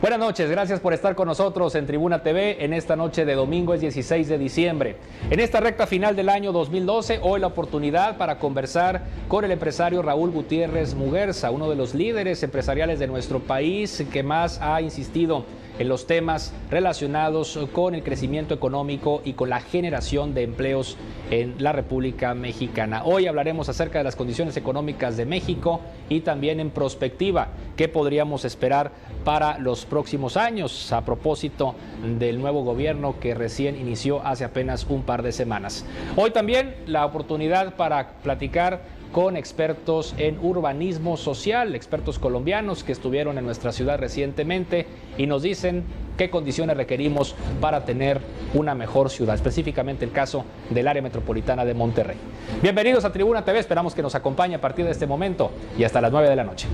Buenas noches, gracias por estar con nosotros en Tribuna TV en esta noche de domingo, es 16 de diciembre. En esta recta final del año 2012, hoy la oportunidad para conversar con el empresario Raúl Gutiérrez Muguerza, uno de los líderes empresariales de nuestro país que más ha insistido en los temas relacionados con el crecimiento económico y con la generación de empleos en la República Mexicana. Hoy hablaremos acerca de las condiciones económicas de México y también en prospectiva, qué podríamos esperar para los próximos años a propósito del nuevo gobierno que recién inició hace apenas un par de semanas. Hoy también la oportunidad para platicar con expertos en urbanismo social, expertos colombianos que estuvieron en nuestra ciudad recientemente y nos dicen qué condiciones requerimos para tener una mejor ciudad, específicamente el caso del área metropolitana de Monterrey. Bienvenidos a Tribuna TV, esperamos que nos acompañe a partir de este momento y hasta las 9 de la noche.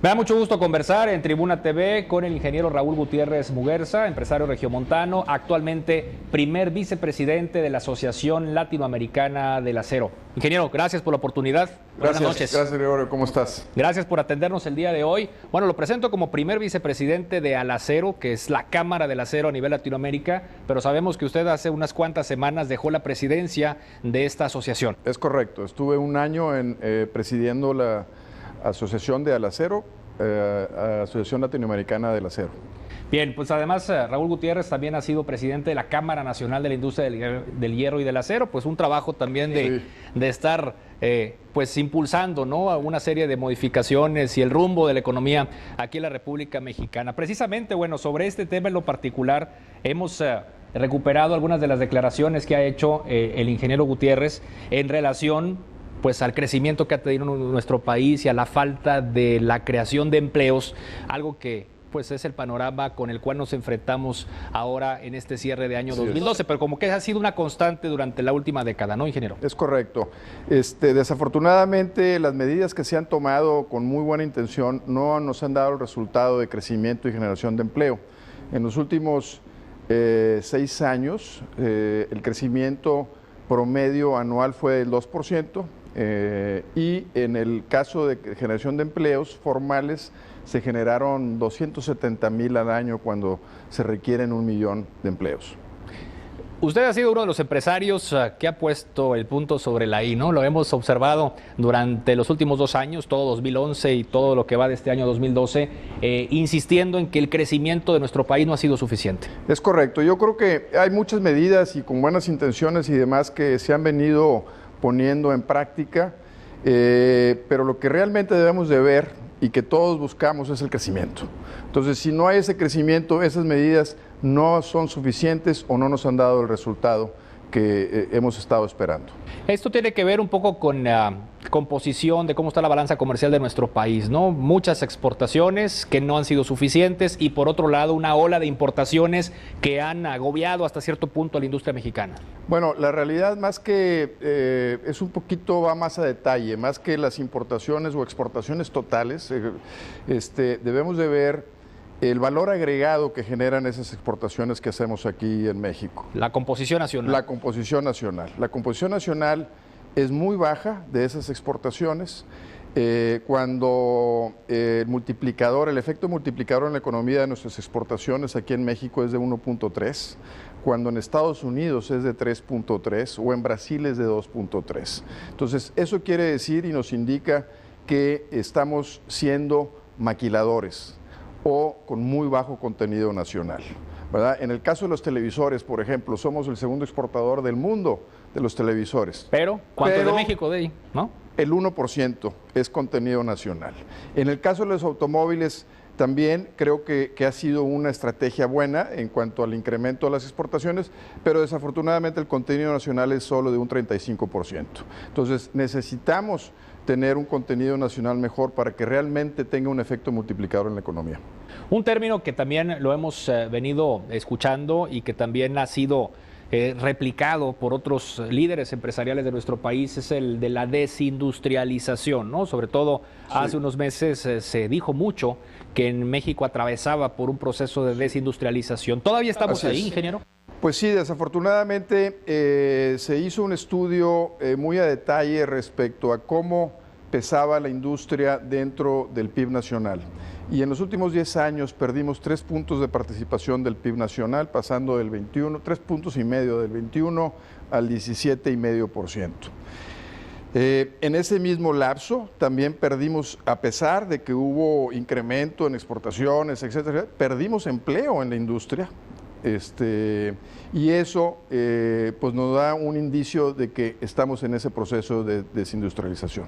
Me da mucho gusto conversar en Tribuna TV con el ingeniero Raúl Gutiérrez Muguerza, empresario regiomontano, actualmente primer vicepresidente de la Asociación Latinoamericana del Acero. Ingeniero, gracias por la oportunidad. Buenas noches. Gracias, Gregorio. ¿Cómo estás? Gracias por atendernos el día de hoy. Bueno, lo presento como primer vicepresidente de Alacero, que es la Cámara del Acero a nivel Latinoamérica, pero sabemos que usted hace unas cuantas semanas dejó la presidencia de esta asociación. Es correcto. Estuve un año presidiendo la Asociación de Alacero, Asociación Latinoamericana del Acero. Bien, pues además Raúl Gutiérrez también ha sido presidente de la Cámara Nacional de la Industria del Hierro y del Acero, pues un trabajo también de estar pues impulsando, ¿no?, a una serie de modificaciones y el rumbo de la economía aquí en la República Mexicana. Precisamente, bueno, sobre este tema en lo particular hemos recuperado algunas de las declaraciones que ha hecho el ingeniero Gutiérrez en relación pues al crecimiento que ha tenido nuestro país y a la falta de la creación de empleos, algo que pues es el panorama con el cual nos enfrentamos ahora en este cierre de año 2012, pero como que ha sido una constante durante la última década, ¿no, ingeniero? Es correcto. Desafortunadamente, las medidas que se han tomado con muy buena intención no nos han dado el resultado de crecimiento y generación de empleo. En los últimos 6 años, el crecimiento promedio anual fue del 2%, y en el caso de generación de empleos formales se generaron 270,000 al año cuando se requieren 1,000,000 de empleos. Usted ha sido uno de los empresarios que ha puesto el punto sobre la I, ¿no? Lo hemos observado durante los últimos 2 años, todo 2011 y todo lo que va de este año 2012, insistiendo en que el crecimiento de nuestro país no ha sido suficiente. Es correcto. Yo creo que hay muchas medidas y con buenas intenciones y demás que se han venido poniendo en práctica, pero lo que realmente debemos de ver y que todos buscamos es el crecimiento. Entonces, si no hay ese crecimiento, esas medidas no son suficientes o no nos han dado el resultado que hemos estado esperando. Esto tiene que ver un poco con la composición de cómo está la balanza comercial de nuestro país, ¿no? Muchas exportaciones que no han sido suficientes y por otro lado una ola de importaciones que han agobiado hasta cierto punto a la industria mexicana. Bueno, la realidad más que es un poquito, va más a detalle, más que las importaciones o exportaciones totales, debemos de ver el valor agregado que generan esas exportaciones que hacemos aquí en México. La composición nacional. La composición nacional. La composición nacional es muy baja de esas exportaciones. Cuando el efecto multiplicador en la economía de nuestras exportaciones aquí en México es de 1.3, cuando en Estados Unidos es de 3.3 o en Brasil es de 2.3. Entonces, eso quiere decir y nos indica que estamos siendo maquiladores o con muy bajo contenido nacional, ¿verdad? En el caso de los televisores, por ejemplo, somos el segundo exportador del mundo de los televisores. Pero, ¿cuánto es de México de ahí, no? El 1% es contenido nacional. En el caso de los automóviles, también creo que ha sido una estrategia buena en cuanto al incremento de las exportaciones, pero desafortunadamente el contenido nacional es solo de un 35%. Entonces, necesitamos tener un contenido nacional mejor para que realmente tenga un efecto multiplicador en la economía. Un término que también lo hemos venido escuchando y que también ha sido replicado por otros líderes empresariales de nuestro país es el de la desindustrialización, ¿no? Sobre todo hace unos meses se dijo mucho que en México atravesaba por un proceso de desindustrialización. ¿Todavía estamos ahí, ingeniero? Pues sí, desafortunadamente se hizo un estudio muy a detalle respecto a cómo pesaba la industria dentro del PIB nacional. Y en los últimos 10 años perdimos 3 puntos de participación del PIB nacional, pasando del 21, 3 puntos y medio del 21 al 17,5%. En ese mismo lapso también perdimos, a pesar de que hubo incremento en exportaciones, etcétera, perdimos empleo en la industria. Y eso pues nos da un indicio de que estamos en ese proceso de desindustrialización.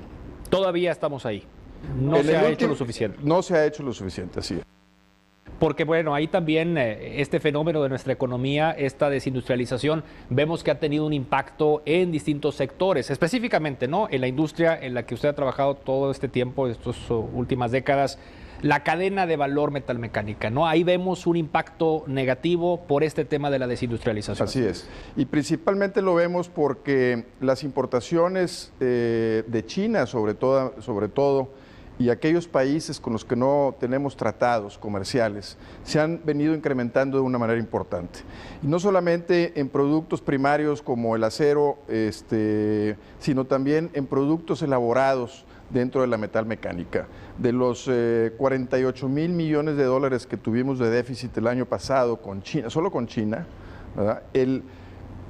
Todavía estamos ahí. No se ha hecho lo suficiente. No se ha hecho lo suficiente, así es. Porque bueno, ahí también este fenómeno de nuestra economía, esta desindustrialización, vemos que ha tenido un impacto en distintos sectores, específicamente, ¿no? En la industria en la que usted ha trabajado todo este tiempo, estas últimas décadas, la cadena de valor metalmecánica, ¿no? Ahí vemos un impacto negativo por este tema de la desindustrialización. Así es. Y principalmente lo vemos porque las importaciones de China, sobre todo, y aquellos países con los que no tenemos tratados comerciales, se han venido incrementando de una manera importante. Y no solamente en productos primarios como el acero, sino también en productos elaborados dentro de la metalmecánica. De los 48,000 millones de dólares que tuvimos de déficit el año pasado con China, solo con China, ¿verdad? El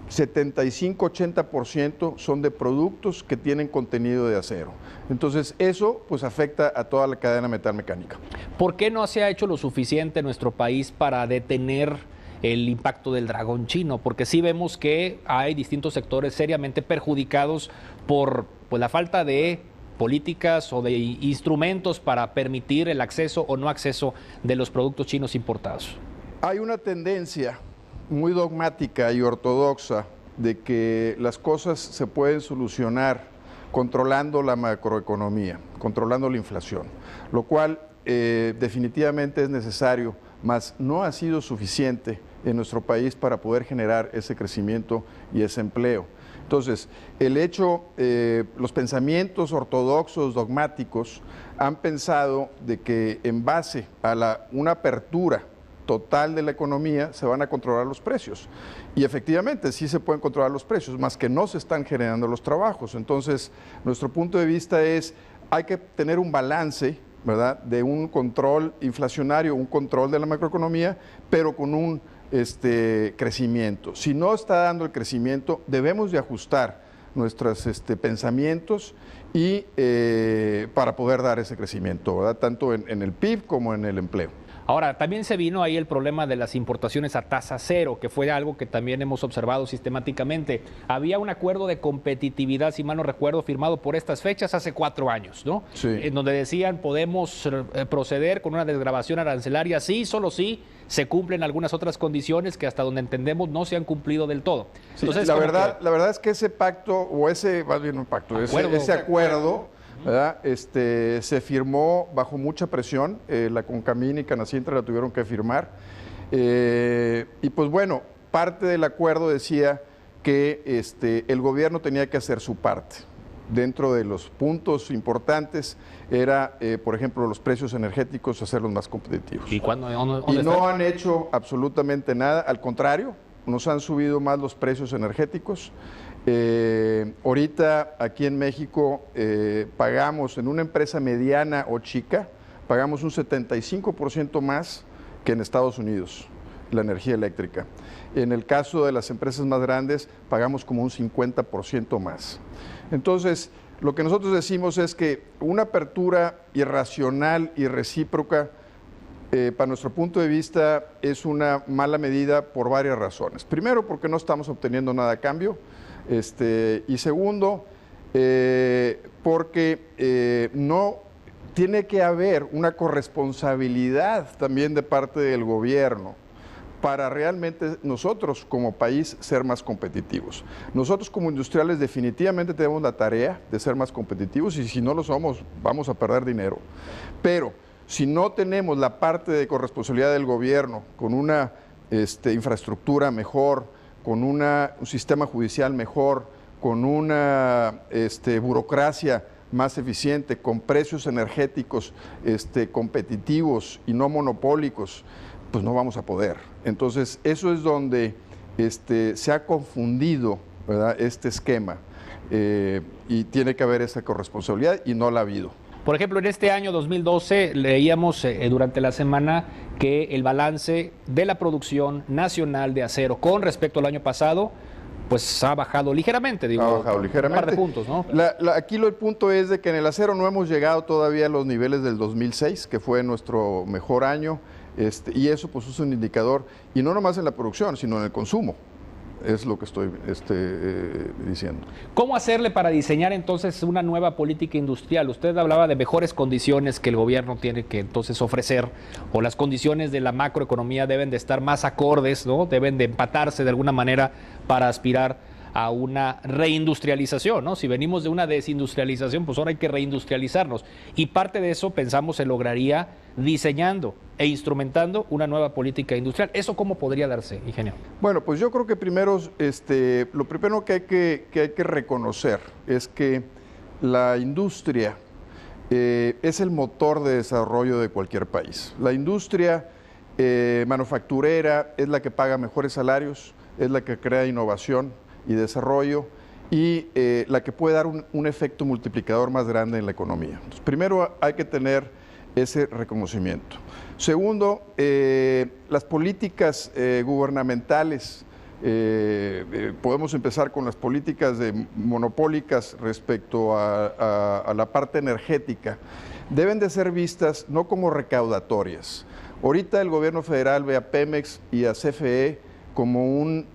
75-80% son de productos que tienen contenido de acero. Entonces eso pues afecta a toda la cadena metalmecánica. ¿Por qué no se ha hecho lo suficiente en nuestro país para detener el impacto del dragón chino? Porque sí vemos que hay distintos sectores seriamente perjudicados por pues, la falta de políticas o de instrumentos para permitir el acceso o no acceso de los productos chinos importados. Hay una tendencia muy dogmática y ortodoxa de que las cosas se pueden solucionar controlando la macroeconomía, controlando la inflación, lo cual definitivamente es necesario, mas no ha sido suficiente en nuestro país para poder generar ese crecimiento y ese empleo. Entonces, los pensamientos ortodoxos, dogmáticos, han pensado de que en base a una apertura total de la economía se van a controlar los precios. Y efectivamente sí se pueden controlar los precios, más que no se están generando los trabajos. Entonces, nuestro punto de vista es, hay que tener un balance, ¿verdad?, de un control inflacionario, un control de la macroeconomía, pero con un crecimiento. Si no está dando el crecimiento, debemos de ajustar nuestros pensamientos y para poder dar ese crecimiento, ¿verdad?, tanto en el PIB como en el empleo. Ahora, también se vino ahí el problema de las importaciones a tasa cero, que fue algo que también hemos observado sistemáticamente. Había un acuerdo de competitividad, si mal no recuerdo, firmado por estas fechas hace 4 años, ¿no? Sí. En donde decían, podemos proceder con una desgravación arancelaria, sí, solo sí, se cumplen algunas otras condiciones que hasta donde entendemos no se han cumplido del todo. Sí, entonces, la verdad es que ese pacto, o más bien un pacto, ese acuerdo, ¿verdad?, se firmó bajo mucha presión, la Concamín y Canacintra la tuvieron que firmar, y pues bueno, parte del acuerdo decía que el gobierno tenía que hacer su parte. Dentro de los puntos importantes era, por ejemplo, los precios energéticos, hacerlos más competitivos. ¿Y no han hecho absolutamente nada, al contrario, nos han subido más los precios energéticos. Ahorita aquí en México pagamos en una empresa mediana o chica, pagamos un 75% más que en Estados Unidos la energía eléctrica. En el caso de las empresas más grandes pagamos como un 50% más. Entonces, lo que nosotros decimos es que una apertura irracional y recíproca para nuestro punto de vista es una mala medida por varias razones. Primero, porque no estamos obteniendo nada a cambio. Y segundo, porque no tiene que haber una corresponsabilidad también de parte del gobierno para realmente nosotros como país ser más competitivos. Nosotros como industriales definitivamente tenemos la tarea de ser más competitivos y si no lo somos vamos a perder dinero. Pero si no tenemos la parte de corresponsabilidad del gobierno con una infraestructura mejor, con un sistema judicial mejor, con una burocracia más eficiente, con precios energéticos competitivos y no monopólicos, pues no vamos a poder. Entonces, eso es donde se ha confundido, ¿verdad?, este esquema y tiene que haber esa corresponsabilidad y no la ha habido. Por ejemplo, en este año 2012 leíamos durante la semana que el balance de la producción nacional de acero con respecto al año pasado pues ha bajado ligeramente, digo, ha bajado ligeramente. Un par de puntos, ¿no? Aquí el punto es de que en el acero no hemos llegado todavía a los niveles del 2006, que fue nuestro mejor año, y eso pues es un indicador, y no nomás en la producción, sino en el consumo. Es lo que estoy diciendo. ¿Cómo hacerle para diseñar entonces una nueva política industrial? Usted hablaba de mejores condiciones que el gobierno tiene que entonces ofrecer, o las condiciones de la macroeconomía deben de estar más acordes, ¿no? Deben de empatarse de alguna manera para aspirar a una reindustrialización, ¿no? Si venimos de una desindustrialización, pues ahora hay que reindustrializarnos. Y parte de eso pensamos se lograría diseñando e instrumentando una nueva política industrial. ¿Eso cómo podría darse, ingeniero? Bueno, pues yo creo que primero, lo primero que hay que reconocer es que la industria es el motor de desarrollo de cualquier país. La industria manufacturera es la que paga mejores salarios, es la que crea innovación y desarrollo y la que puede dar un efecto multiplicador más grande en la economía. Entonces, primero hay que tener ese reconocimiento. Segundo, las políticas gubernamentales, podemos empezar con las políticas monopólicas respecto a la parte energética, deben de ser vistas no como recaudatorias. Ahorita el gobierno federal ve a Pemex y a CFE como un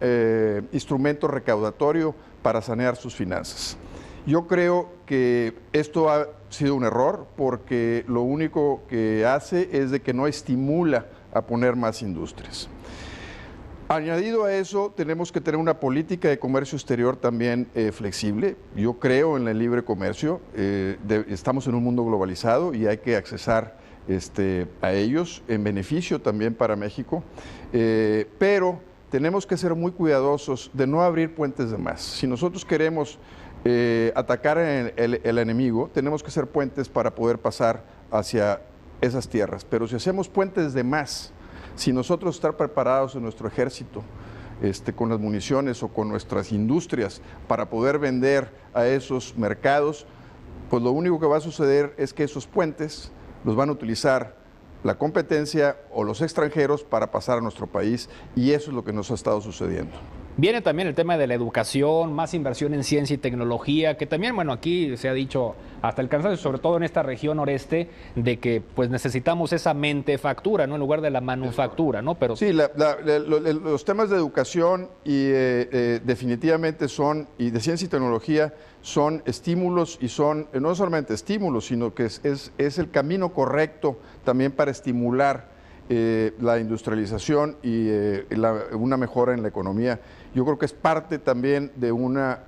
instrumento recaudatorio para sanear sus finanzas. Yo creo que esto ha sido un error porque lo único que hace es de que no estimula a poner más industrias. Añadido a eso, tenemos que tener una política de comercio exterior también flexible. Yo creo en el libre comercio, estamos en un mundo globalizado y hay que accesar a ellos en beneficio también para México, pero tenemos que ser muy cuidadosos de no abrir puentes de más. Si nosotros queremos atacar el enemigo, tenemos que hacer puentes para poder pasar hacia esas tierras. Pero si hacemos puentes de más, si nosotros estar preparados en nuestro ejército, con las municiones o con nuestras industrias para poder vender a esos mercados, pues lo único que va a suceder es que esos puentes los van a utilizar la competencia o los extranjeros para pasar a nuestro país, y eso es lo que nos ha estado sucediendo. Viene también el tema de la educación, más inversión en ciencia y tecnología, que también, bueno, aquí se ha dicho hasta el cansancio, sobre todo en esta región noreste, de que pues necesitamos esa mentefactura, ¿no?, en lugar de la manufactura, ¿no? Pero sí, los temas de educación y definitivamente son, y de ciencia y tecnología, son estímulos y son, no solamente estímulos, sino que es el camino correcto también para estimular la industrialización y una mejora en la economía. Yo creo que es parte también de una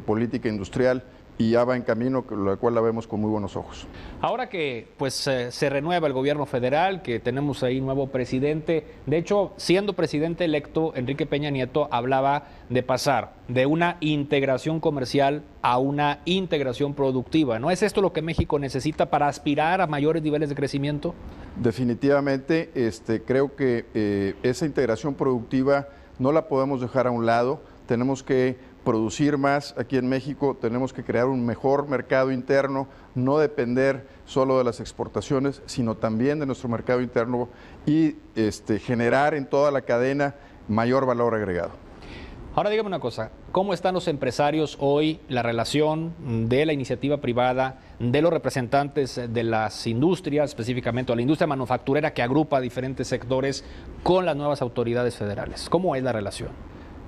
política industrial y ya va en camino, la cual la vemos con muy buenos ojos. Ahora que pues se renueva el gobierno federal, que tenemos ahí nuevo presidente, de hecho, siendo presidente electo, Enrique Peña Nieto hablaba de pasar de una integración comercial a una integración productiva, ¿no es esto lo que México necesita para aspirar a mayores niveles de crecimiento? Definitivamente, creo que esa integración productiva no la podemos dejar a un lado, tenemos que producir más aquí en México, tenemos que crear un mejor mercado interno, no depender solo de las exportaciones, sino también de nuestro mercado interno y generar en toda la cadena mayor valor agregado. Ahora dígame una cosa, ¿cómo están los empresarios hoy, la relación de la iniciativa privada, de los representantes de las industrias, específicamente o la industria manufacturera que agrupa diferentes sectores con las nuevas autoridades federales? ¿Cómo es la relación?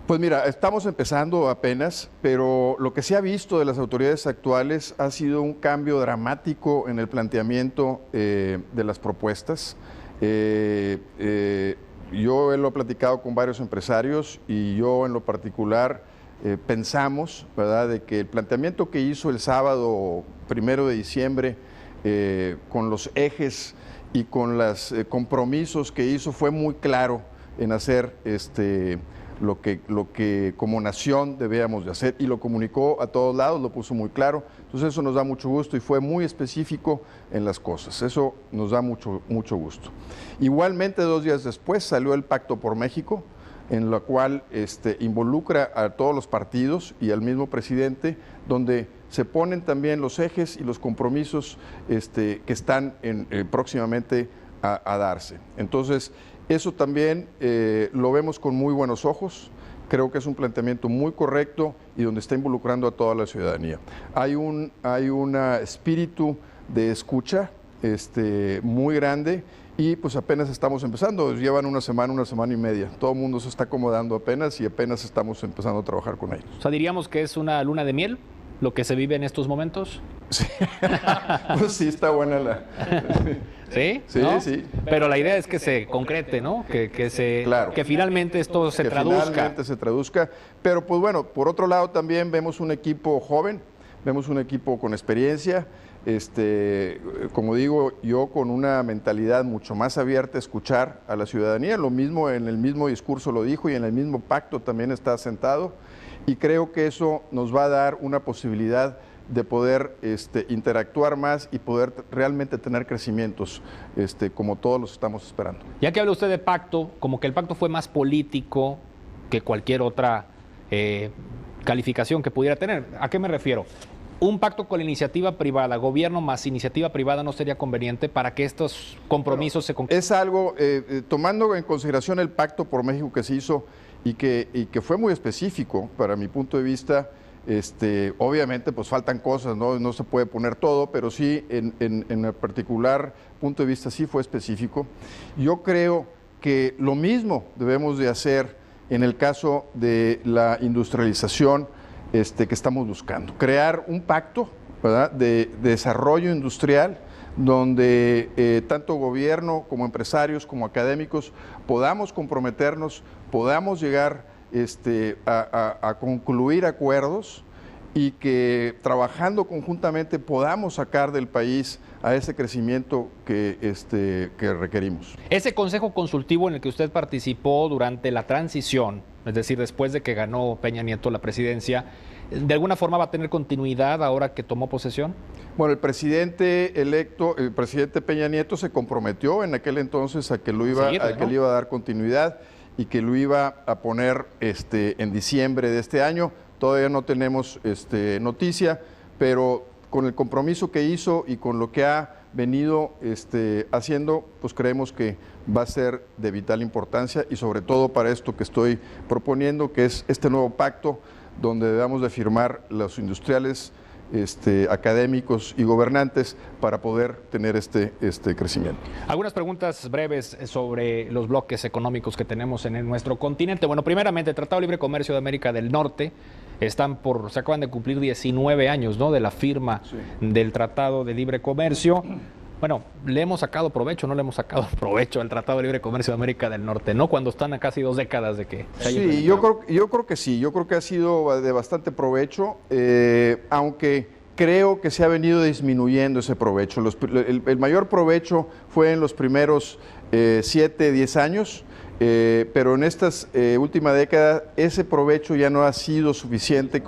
Pues mira, estamos empezando apenas, pero lo que se ha visto de las autoridades actuales ha sido un cambio dramático en el planteamiento de las propuestas. Yo lo he platicado con varios empresarios y yo en lo particular pensamos, ¿verdad?, de que el planteamiento que hizo el sábado 1 de diciembre con los ejes y con los compromisos que hizo fue muy claro en hacer lo que como nación debíamos de hacer, y lo comunicó a todos lados, lo puso muy claro. Entonces eso nos da mucho gusto y fue muy específico en las cosas, eso nos da mucho gusto. Igualmente 2 días después salió el Pacto por México, en la cual involucra a todos los partidos y al mismo presidente, donde se ponen también los ejes y los compromisos que están próximamente a darse. Entonces, eso también lo vemos con muy buenos ojos. Creo que es un planteamiento muy correcto y donde está involucrando a toda la ciudadanía. Hay un espíritu de escucha muy grande. Y pues apenas estamos empezando, llevan una semana y media. Todo el mundo se está acomodando apenas y apenas estamos empezando a trabajar con ellos. O sea, diríamos que es una luna de miel lo que se vive en estos momentos. Sí, pues sí, está buena la... ¿Sí? Sí, ¿no? sí. Pero la idea es que se concrete, ¿no? Claro. Que finalmente esto se traduzca. Finalmente se traduzca. Pero pues bueno, por otro lado también vemos un equipo joven, vemos un equipo con experiencia. Como digo, yo con una mentalidad mucho más abierta a escuchar a la ciudadanía, lo mismo en el mismo discurso lo dijo y en el mismo pacto también está asentado, y creo que eso nos va a dar una posibilidad de poder interactuar más y poder realmente tener crecimientos como todos los estamos esperando. Ya que habla usted de pacto, como que el pacto fue más político que cualquier otra calificación que pudiera tener. ¿A qué me refiero? Un pacto con la iniciativa privada, gobierno más iniciativa privada, ¿no sería conveniente para que estos compromisos se concreten? Es algo, tomando en consideración el Pacto por México que se hizo y que fue muy específico para mi punto de vista, obviamente pues faltan cosas, no se puede poner todo, pero sí en el particular punto de vista sí fue específico. Yo creo que lo mismo debemos de hacer en el caso de la industrialización que estamos buscando. Crear un pacto, ¿verdad?, de desarrollo industrial donde tanto gobierno como empresarios como académicos podamos comprometernos, podamos llegar a concluir acuerdos y que trabajando conjuntamente podamos sacar del país a ese crecimiento que requerimos. Ese consejo consultivo en el que usted participó durante la transición, es decir, después de que ganó Peña Nieto la presidencia, ¿de alguna forma va a tener continuidad ahora que tomó posesión? Bueno, el presidente electo, el presidente Peña Nieto se comprometió en aquel entonces a que le iba a dar continuidad y que lo iba a poner en diciembre de este año. Todavía no tenemos noticia, pero con el compromiso que hizo y con lo que ha venido haciendo, pues creemos que va a ser de vital importancia y sobre todo para esto que estoy proponiendo, que es este nuevo pacto donde debemos de firmar los industriales, académicos y gobernantes para poder tener este crecimiento. Algunas preguntas breves sobre los bloques económicos que tenemos en nuestro continente. Bueno, primeramente, el Tratado de Libre Comercio de América del Norte, se acaban de cumplir 19 años, ¿no?, de la firma del Tratado de Libre Comercio. Bueno, ¿le hemos sacado provecho o no le hemos sacado provecho al Tratado de Libre Comercio de América del Norte, no? Cuando están a casi 2 décadas de que se haya implementado. yo creo que sí, yo creo que ha sido de bastante provecho, aunque creo que se ha venido disminuyendo ese provecho. El mayor provecho fue en los primeros 7, 10 años, pero en estas última década ese provecho ya no ha sido suficiente,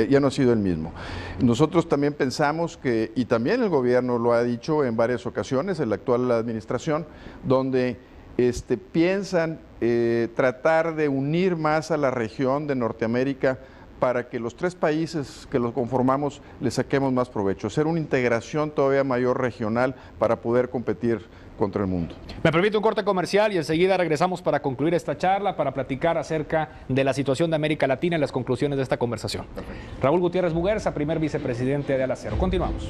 ya no ha sido el mismo. Nosotros también pensamos que, y también el gobierno lo ha dicho en varias ocasiones, la actual administración, donde piensan tratar de unir más a la región de Norteamérica para que los 3 países que los conformamos le saquemos más provecho, hacer una integración todavía mayor regional para poder competir contra el mundo. Me permite un corte comercial y enseguida regresamos para concluir esta charla, para platicar acerca de la situación de América Latina y las conclusiones de esta conversación. Perfecto. Raúl Gutiérrez Muguerza, primer vicepresidente de Alacero. Continuamos.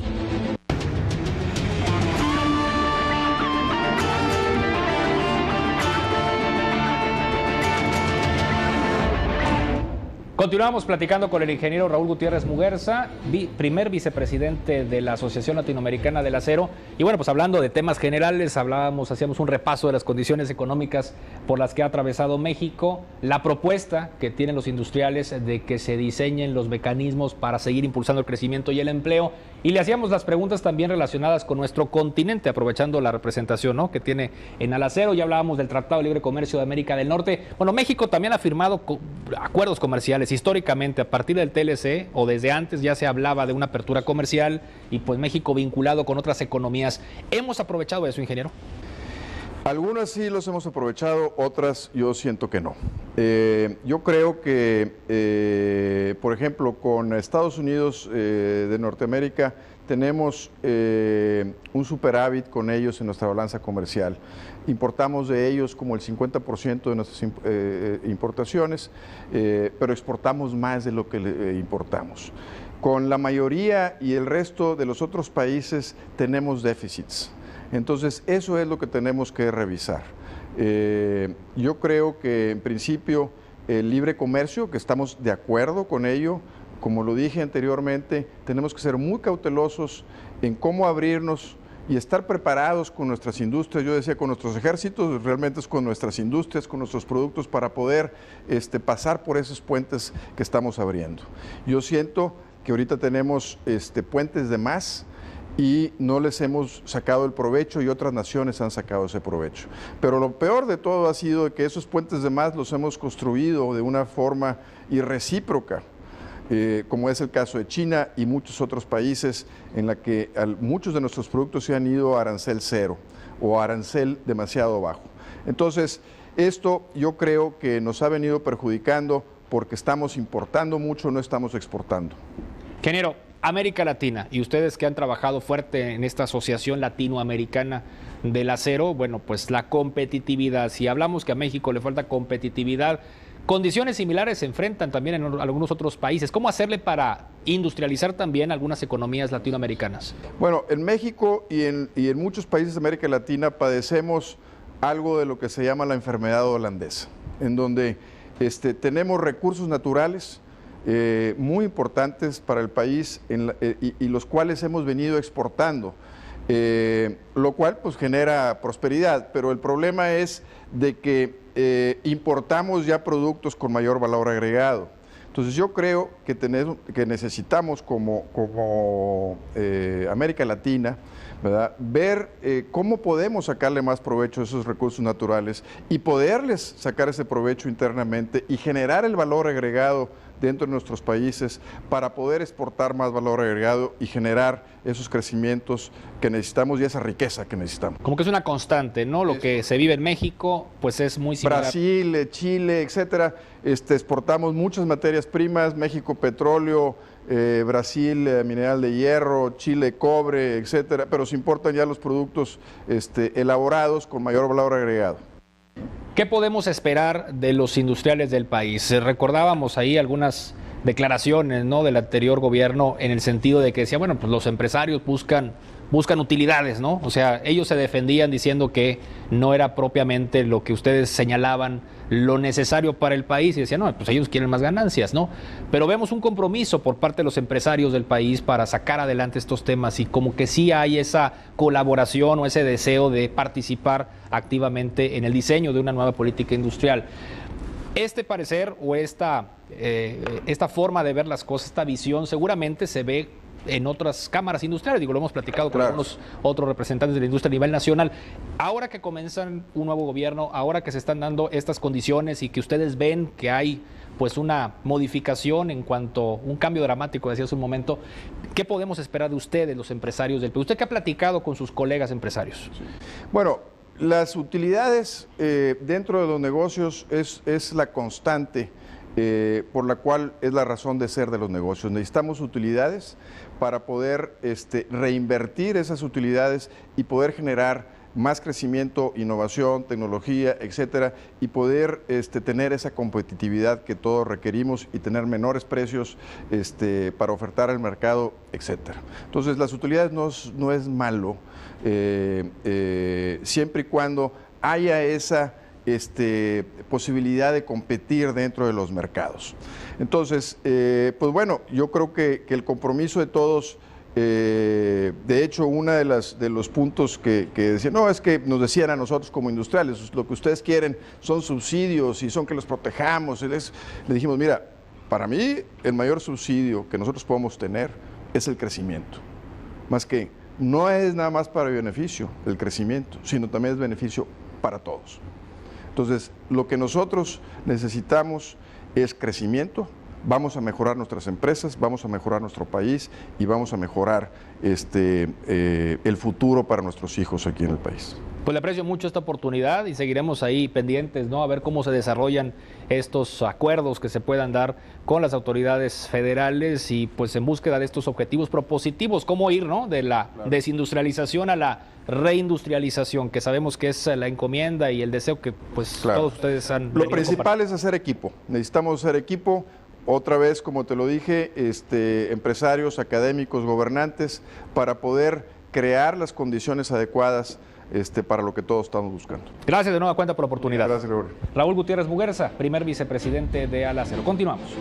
Continuamos platicando con el ingeniero Raúl Gutiérrez Muguerza, primer vicepresidente de la Asociación Latinoamericana del Acero. Y bueno, pues hablando de temas generales, hacíamos un repaso de las condiciones económicas por las que ha atravesado México, la propuesta que tienen los industriales de que se diseñen los mecanismos para seguir impulsando el crecimiento y el empleo. Y le hacíamos las preguntas también relacionadas con nuestro continente, aprovechando la representación, ¿no?, que tiene en Alacero. Ya hablábamos del Tratado de Libre Comercio de América del Norte. Bueno, México también ha firmado acuerdos comerciales. Históricamente, a partir del TLC o desde antes ya se hablaba de una apertura comercial y pues México vinculado con otras economías. ¿Hemos aprovechado eso, ingeniero? Algunas sí los hemos aprovechado, otras yo siento que no. Yo creo que, por ejemplo, con Estados Unidos de Norteamérica tenemos un superávit con ellos en nuestra balanza comercial. Importamos de ellos como el 50% de nuestras importaciones, pero exportamos más de lo que importamos. Con la mayoría y el resto de los otros países tenemos déficits. Entonces, eso es lo que tenemos que revisar. Yo creo que, en principio, el libre comercio, que estamos de acuerdo con ello, como lo dije anteriormente, tenemos que ser muy cautelosos en cómo abrirnos y estar preparados con nuestras industrias. Yo decía con nuestros ejércitos, realmente es con nuestras industrias, con nuestros productos, para poder pasar por esos puentes que estamos abriendo. Yo siento que ahorita tenemos puentes de más, y no les hemos sacado el provecho y otras naciones han sacado ese provecho. Pero lo peor de todo ha sido que esos puentes de más los hemos construido de una forma irrecíproca, como es el caso de China y muchos otros países en la que muchos de nuestros productos se han ido a arancel cero o a arancel demasiado bajo. Entonces, esto yo creo que nos ha venido perjudicando porque estamos importando mucho, no estamos exportando. Ingeniero, América Latina, y ustedes que han trabajado fuerte en esta Asociación Latinoamericana del Acero, bueno, pues la competitividad, si hablamos que a México le falta competitividad, condiciones similares se enfrentan también en algunos otros países. ¿Cómo hacerle para industrializar también algunas economías latinoamericanas? Bueno, en México y en muchos países de América Latina padecemos algo de lo que se llama la enfermedad holandesa, en donde tenemos recursos naturales muy importantes para el país y los cuales hemos venido exportando, lo cual pues genera prosperidad, pero el problema es de que importamos ya productos con mayor valor agregado. Entonces yo creo que necesitamos como América Latina, ¿verdad?, ver cómo podemos sacarle más provecho a esos recursos naturales y poderles sacar ese provecho internamente y generar el valor agregado dentro de nuestros países para poder exportar más valor agregado y generar esos crecimientos que necesitamos y esa riqueza que necesitamos. Como que es una constante, ¿no? Lo que se vive en México, pues es muy similar. Brasil, Chile, etcétera, exportamos muchas materias primas, México petróleo, Brasil mineral de hierro, Chile cobre, etcétera, pero se importan ya los productos elaborados con mayor valor agregado. ¿Qué podemos esperar de los industriales del país? Recordábamos ahí algunas declaraciones, ¿no?, del anterior gobierno en el sentido de que decía, bueno, pues los empresarios buscan utilidades, ¿no? O sea, ellos se defendían diciendo que no era propiamente lo que ustedes señalaban lo necesario para el país y decían, no, pues ellos quieren más ganancias, ¿no? Pero vemos un compromiso por parte de los empresarios del país para sacar adelante estos temas y como que sí hay esa colaboración o ese deseo de participar activamente en el diseño de una nueva política industrial. Este parecer o esta forma de ver las cosas, esta visión, seguramente se ve en otras cámaras industriales, digo, lo hemos platicado con algunos otros representantes de la industria a nivel nacional. Ahora que comienzan un nuevo gobierno, ahora que se están dando estas condiciones y que ustedes ven que hay pues una modificación en cuanto a un cambio dramático, decía hace un momento, ¿qué podemos esperar de ustedes, los empresarios del país? ¿Usted qué ha platicado con sus colegas empresarios? Sí. Bueno, las utilidades dentro de los negocios es la constante por la cual es la razón de ser de los negocios. Necesitamos utilidades para poder reinvertir esas utilidades y poder generar más crecimiento, innovación, tecnología, etcétera, y poder tener esa competitividad que todos requerimos y tener menores precios para ofertar al mercado, etcétera. Entonces, las utilidades no es malo, siempre y cuando haya esa posibilidad de competir dentro de los mercados. Entonces, pues bueno, yo creo que el compromiso de todos, de hecho, uno de los puntos que decían, no, es que nos decían a nosotros como industriales, lo que ustedes quieren son subsidios y son que los protejamos. Le dijimos, mira, para mí el mayor subsidio que nosotros podemos tener es el crecimiento, más que no es nada más para beneficio del crecimiento, sino también es beneficio para todos. Entonces, lo que nosotros necesitamos es crecimiento, vamos a mejorar nuestras empresas, vamos a mejorar nuestro país y vamos a mejorar el futuro para nuestros hijos aquí en el país. Pues le aprecio mucho esta oportunidad y seguiremos ahí pendientes, ¿no? A ver cómo se desarrollan estos acuerdos que se puedan dar con las autoridades federales y pues en búsqueda de estos objetivos propositivos, cómo ir, ¿no? De la desindustrialización a la reindustrialización, que sabemos que es la encomienda y el deseo que pues todos ustedes han Lo principal es hacer equipo, necesitamos hacer equipo. Otra vez, como te lo dije, empresarios, académicos, gobernantes, para poder crear las condiciones adecuadas para lo que todos estamos buscando. Gracias de nueva cuenta por la oportunidad. Gracias, Gregorio. Raúl Gutiérrez Muguerza, primer vicepresidente de Alacero. Continuamos.